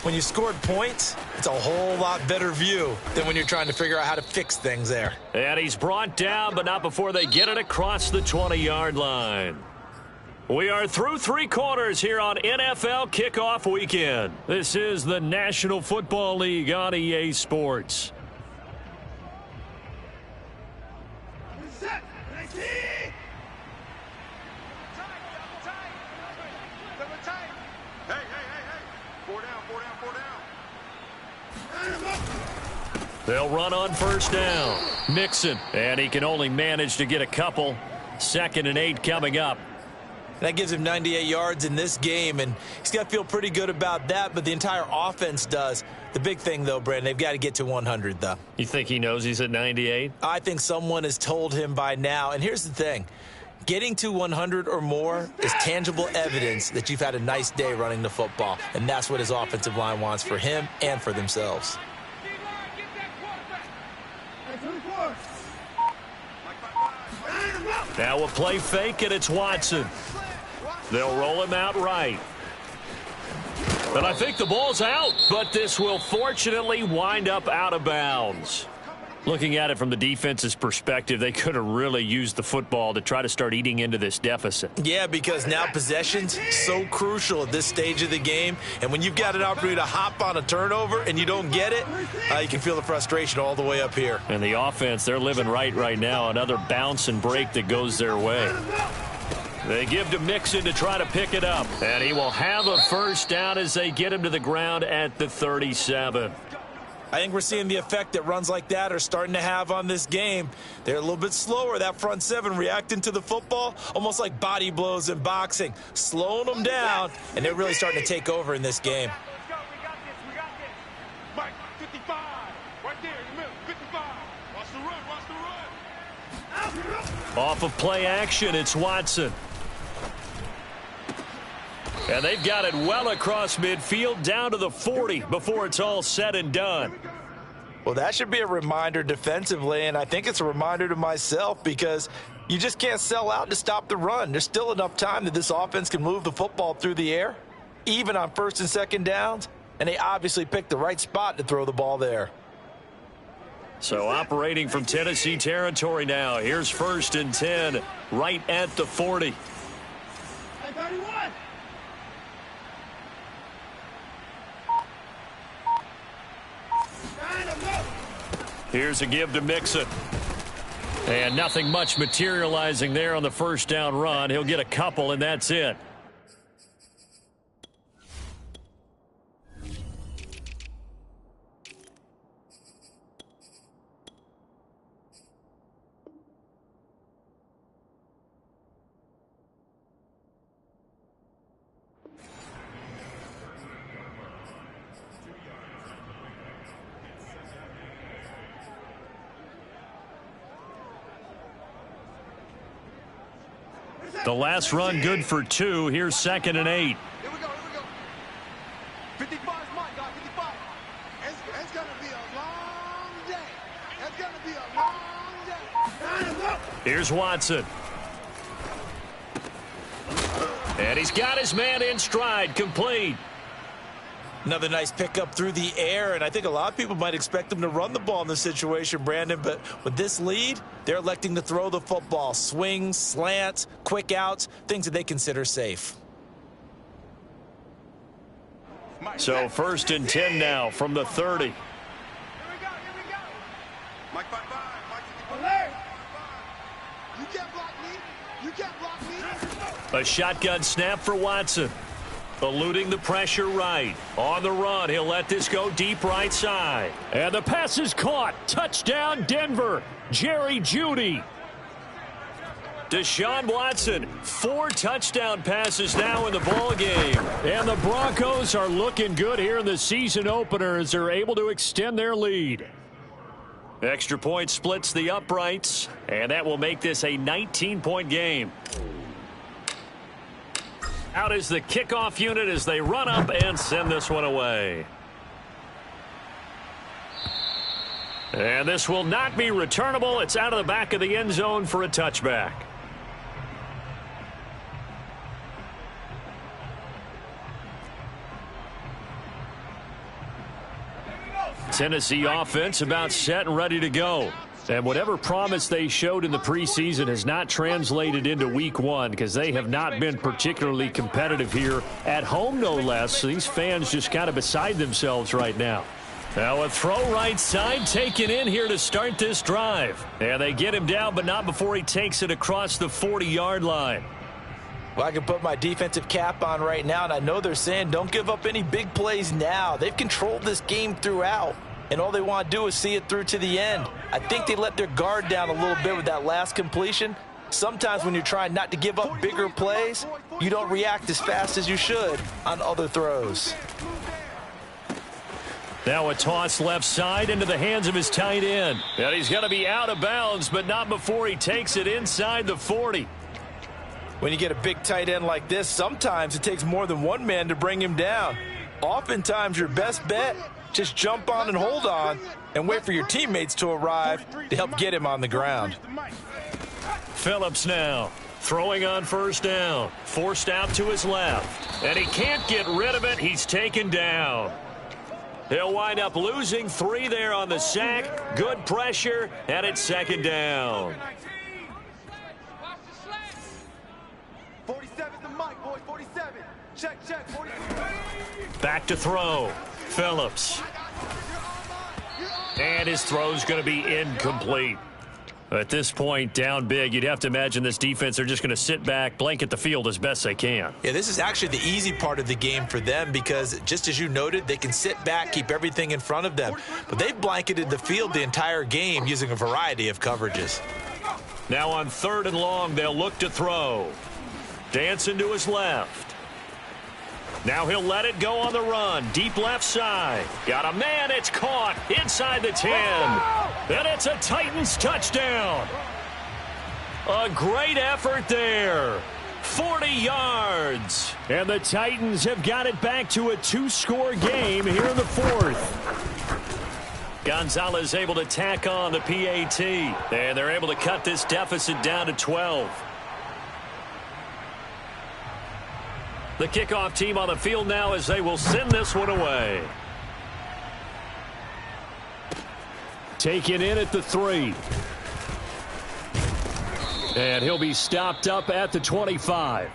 When you scored points, it's a whole lot better view than when you're trying to figure out how to fix things there.
And he's brought down, but not before they get it across the 20-yard line. We are through 3 quarters here on NFL Kickoff Weekend. This is the National Football League on EA Sports. They'll run on 1st down. Mixon, and he can only manage to get a couple. 2nd and 8 coming up.
That gives him 98 yards in this game, and he's got to feel pretty good about that, but the entire offense does. The big thing, though, Brandon, they've got to get to 100, though.
You think he knows he's at 98?
I think someone has told him by now, and here's the thing. Getting to 100 or more is tangible evidence that you've had a nice day running the football, and that's what his offensive line wants for him and for themselves.
Now a play fake, and it's Watson. They'll roll him out right. And I think the ball's out, but this will fortunately wind up out of bounds. Looking at it from the defense's perspective, they could have really used the football to try to start eating into this deficit.
Yeah, because now possession's so crucial at this stage of the game. And when you've got an opportunity to hop on a turnover and you don't get it, you can feel the frustration all the way up here.
And the offense, they're living right now. Another bounce and break that goes their way. They give to Mixon to try to pick it up. And he will have a 1st down as they get him to the ground at the 37.
I think we're seeing the effect that runs like that are starting to have on this game. They're a little bit slower, that front seven, reacting to the football, almost like body blows in boxing, slowing them down, and they're really starting to take over in this game.
Let's go. We got this. We got this. Mike, 55. Right there in the middle. 55. Watch the run. Watch the run.
Off of play action, it's Watson. And they've got it well across midfield down to the 40 before it's all said and done.
Well, that should be a reminder defensively, and I think it's a reminder to myself because you just can't sell out to stop the run. There's still enough time that this offense can move the football through the air, even on first and second downs, and they obviously picked the right spot to throw the ball there.
So operating from Tennessee territory now. Here's 1st and 10 right at the 40.
Hey, 31.
Here's a give to Mixon. And nothing much materializing there on the first down run. He'll get a couple, and that's it. The last run good for 2. Here's 2nd and 8.
Here we go. Here we go. 55 is Mike, guys. 55. It's going to be a long day. It's going to be a long day.
Here's Watson. And he's got his man in stride, complete.
Another nice pickup through the air, and I think a lot of people might expect them to run the ball in this situation, Brandon, but with this lead, they're electing to throw the football. Swings, slants, quick outs, things that they consider safe.
So 1st and 10 now from the 30.
Here we go. Here we go. Mike 55. Mike 55. Alert. You can't block me. You can't block me.
A shotgun snap for Watson. Eluding the pressure right. On the run, he'll let this go deep right side. And the pass is caught. Touchdown, Denver. Jerry Jeudy. Deshaun Watson, 4 touchdown passes now in the ball game. And the Broncos are looking good here in the season opener as they're able to extend their lead. Extra point splits the uprights, and that will make this a 19-point game. Out is the kickoff unit as they run up and send this one away. And this will not be returnable. It's out of the back of the end zone for a touchback. Tennessee offense about set and ready to go. And whatever promise they showed in the preseason has not translated into week 1 because they have not been particularly competitive here at home, no less. So these fans just kind of beside themselves right now. Now a throw right side taken in here to start this drive. And they get him down, but not before he takes it across the 40-yard line.
Well, I can put my defensive cap on right now, and I know they're saying don't give up any big plays now. They've controlled this game throughout. And all they want to do is see it through to the end. I think they let their guard down a little bit with that last completion. Sometimes when you're trying not to give up bigger plays, you don't react as fast as you should on other throws.
Now a toss left side into the hands of his tight end. And he's going to be out of bounds, but not before he takes it inside the 40.
When you get a big tight end like this, sometimes it takes more than one man to bring him down. Oftentimes your best bet, just jump on and hold on and wait for your teammates to arrive to help get him on the ground.
Phillips now throwing on first down. Forced out to his left. And he can't get rid of it. He's taken down. He'll wind up losing 3 there on the sack. Good pressure, and it's 2nd down.
47 the mic, boys. 47. Check, 47.
Back to throw. Phillips. And his throw's going to be incomplete. At this point, down big, you'd have to imagine this defense are just going to sit back, blanket the field as best they can.
Yeah, this is actually the easy part of the game for them because, just as you noted, they can sit back, keep everything in front of them. But they've blanketed the field the entire game using a variety of coverages.
Now on 3rd and long, they'll look to throw. Dancing to his left. Now he'll let it go on the run. Deep left side. Got a man. It's caught inside the 10. And it's a Titans touchdown. A great effort there. 40 yards. And the Titans have got it back to a 2-score game here in the 4th. Gonzalez able to tack on the PAT. And they're able to cut this deficit down to 12. The kickoff team on the field now as they will send this one away. Taken in at the 3. And he'll be stopped up at the 25.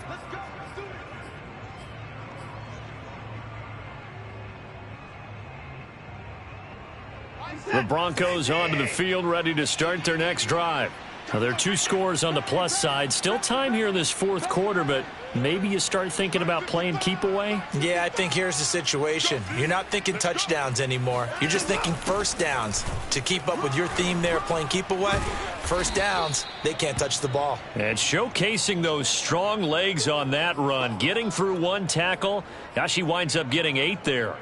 The Broncos onto the field, ready to start their next drive. Now, there are 2 scores on the plus side. Still time here in this 4th quarter, but maybe you start thinking about playing keep away?
Yeah, I think here's the situation. You're not thinking touchdowns anymore. You're just thinking first downs. To keep up with your theme there, playing keep away, first downs, they can't touch the ball.
And showcasing those strong legs on that run, getting through 1 tackle. Gosh, he winds up getting 8 there.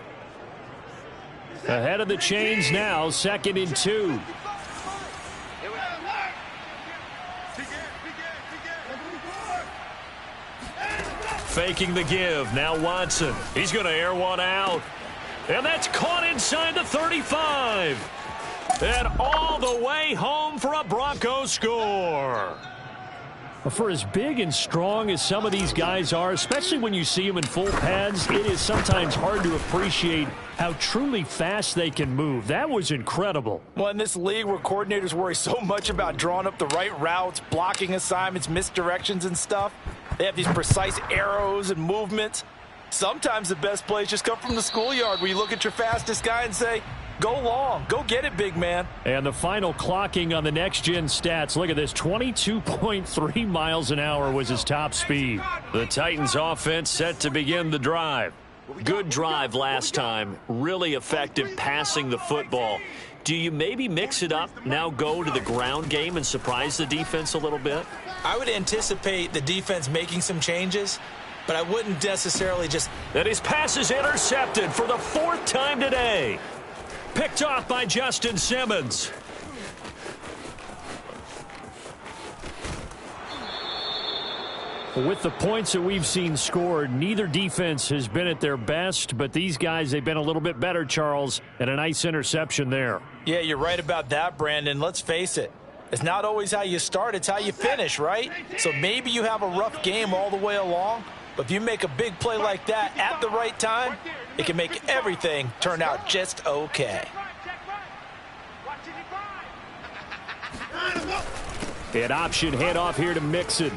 Ahead of the chains now, 2nd and 2. Faking the give. Now Watson. He's going to air one out. And that's caught inside the 35. And all the way home for a Broncos score. For as big and strong as some of these guys are, especially when you see them in full pads, it is sometimes hard to appreciate how truly fast they can move. That was incredible.
Well, in this league where coordinators worry so much about drawing up the right routes, blocking assignments, misdirections and stuff, they have these precise arrows and movements. Sometimes the best plays just come from the schoolyard where you look at your fastest guy and say, go long, go get it, big man.
And the final clocking on the next-gen stats. Look at this, 22.3 miles an hour was his top speed. The Titans offense set to begin the drive. Good drive last time. Really effective passing the football. Do you maybe mix it up, now go to the ground game and surprise the defense a little bit?
I would anticipate the defense making some changes, but I wouldn't necessarily just...
And his pass is intercepted for the 4th time today. Picked off by Justin Simmons. With the points that we've seen scored, neither defense has been at their best, but these guys, they've been a little bit better, Charles, and a nice interception there.
Yeah, you're right about that, Brandon. Let's face it. It's not always how you start, it's how you finish, right? So maybe you have a rough game all the way along, but if you make a big play like that at the right time, it can make everything turn out just okay.
An option handoff here to Mixon.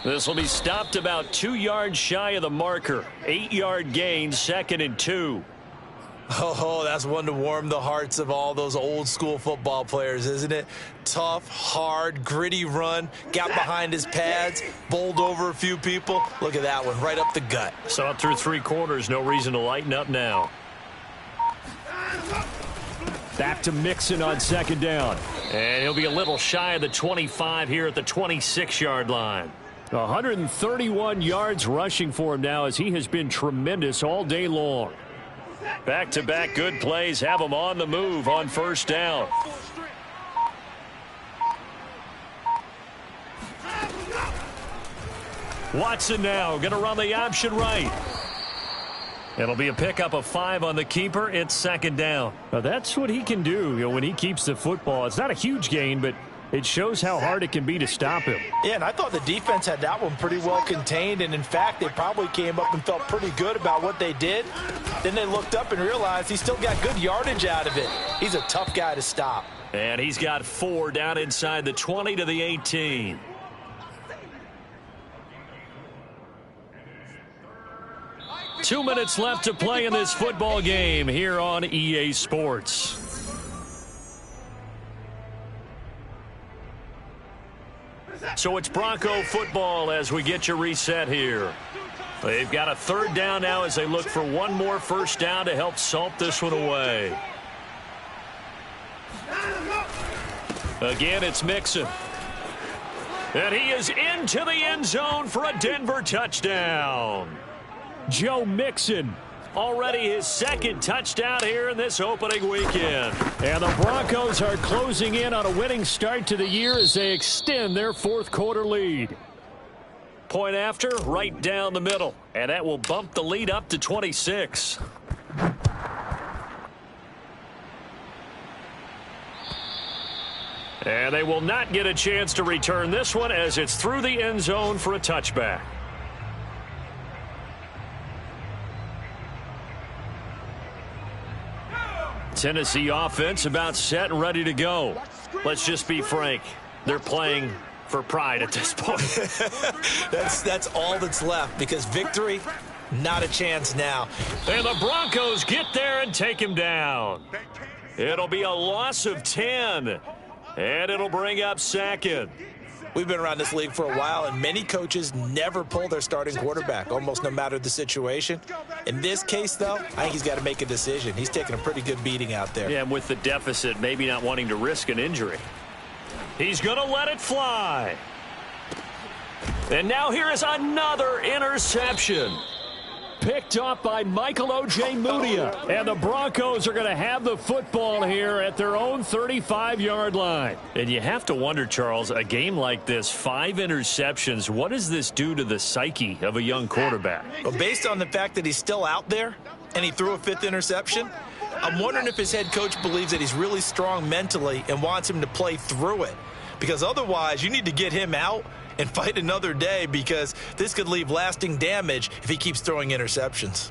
This will be stopped about 2 yards shy of the marker. 8-yard gain, 2nd and 2.
Oh, that's one to warm the hearts of all those old school football players, isn't it? Tough, hard, gritty run, got behind his pads, bowled over a few people. Look at that one, right up the gut.
Saw it through 3 quarters, no reason to lighten up now. Back to Mixon on 2nd down. And he'll be a little shy of the 25 here at the 26-yard line. 131 yards rushing for him now as he has been tremendous all day long. Back-to-back good plays have him on the move on 1st down. Watson now going to run the option right. It'll be a pickup of 5 on the keeper. It's 2nd down. Now that's what he can do, when he keeps the football. It's not a huge gain, but it shows how hard it can be to stop him.
Yeah, and I thought the defense had that one pretty well contained, and in fact, they probably came up and felt pretty good about what they did. Then they looked up and realized he still got good yardage out of it. He's a tough guy to stop.
And he's got 4 down inside the 20 to the 18. Two minutes left to play in this football game here on EA Sports. So it's Bronco football as we get you reset here. They've got a third down now as they look for one more first down to help salt this one away. Again, it's Mixon. And he is into the end zone for a Denver touchdown. Joe Mixon, already his second touchdown here in this opening weekend. And the Broncos are closing in on a winning start to the year as they extend their fourth quarter lead. Point after, right down the middle. And that will bump the lead up to 26. And they will not get a chance to return this one as it's through the end zone for a touchback. Tennessee offense about set and ready to go. Let's just be frank. They're playing for pride at this point.
That's all that's left because victory, not a chance now.
And the Broncos get there and take him down. It'll be a loss of 10. And it'll bring up second.
We've been around this league for a while, and many coaches never pull their starting quarterback, almost no matter the situation. In this case, though, I think he's got to make a decision. He's taking a pretty good beating out there.
Yeah, and with the deficit, maybe not wanting to risk an injury. He's going to let it fly. And now here is another interception. Picked off by Michael Ojemudia. And the Broncos are going to have the football here at their own 35-yard line. And you have to wonder, Charles, a game like this, 5 interceptions, what does this do to the psyche of a young quarterback?
Well, based on the fact that he's still out there and he threw a 5th interception, I'm wondering if his head coach believes that he's really strong mentally and wants him to play through it. Because otherwise, you need to get him out and fight another day because this could leave lasting damage if he keeps throwing interceptions.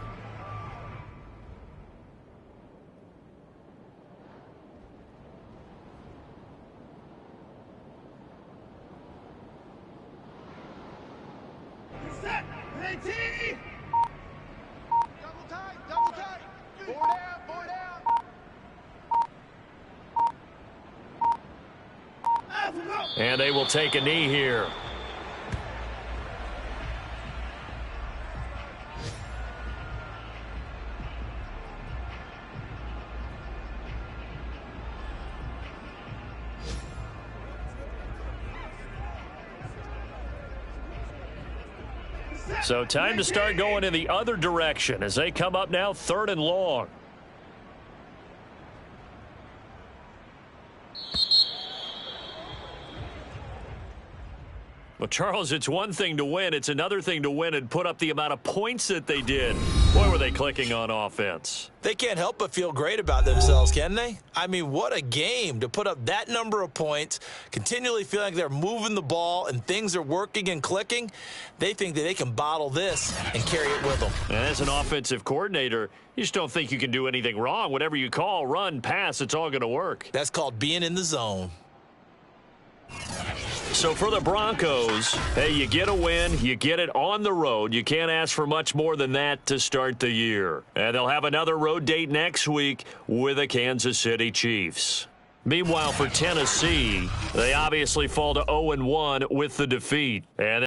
Double tight. Boy down.
And they will take a knee here. So time to start going in the other direction as they come up now 3rd and long. Well, Charles, it's one thing to win. It's another thing to win and put up the amount of points that they did. Boy, were they clicking on offense.
They can't help but feel great about themselves, can they? I mean, what a game to put up that number of points, continually feeling like they're moving the ball and things are working and clicking. They think that they can bottle this and carry it with them.
And as an offensive coordinator, you just don't think you can do anything wrong. Whatever you call, run, pass, it's all going to work.
That's called being in the zone.
So for the Broncos, hey, you get a win, you get it on the road. You can't ask for much more than that to start the year. And they'll have another road date next week with the Kansas City Chiefs. Meanwhile, for Tennessee, they obviously fall to 0-1 with the defeat. And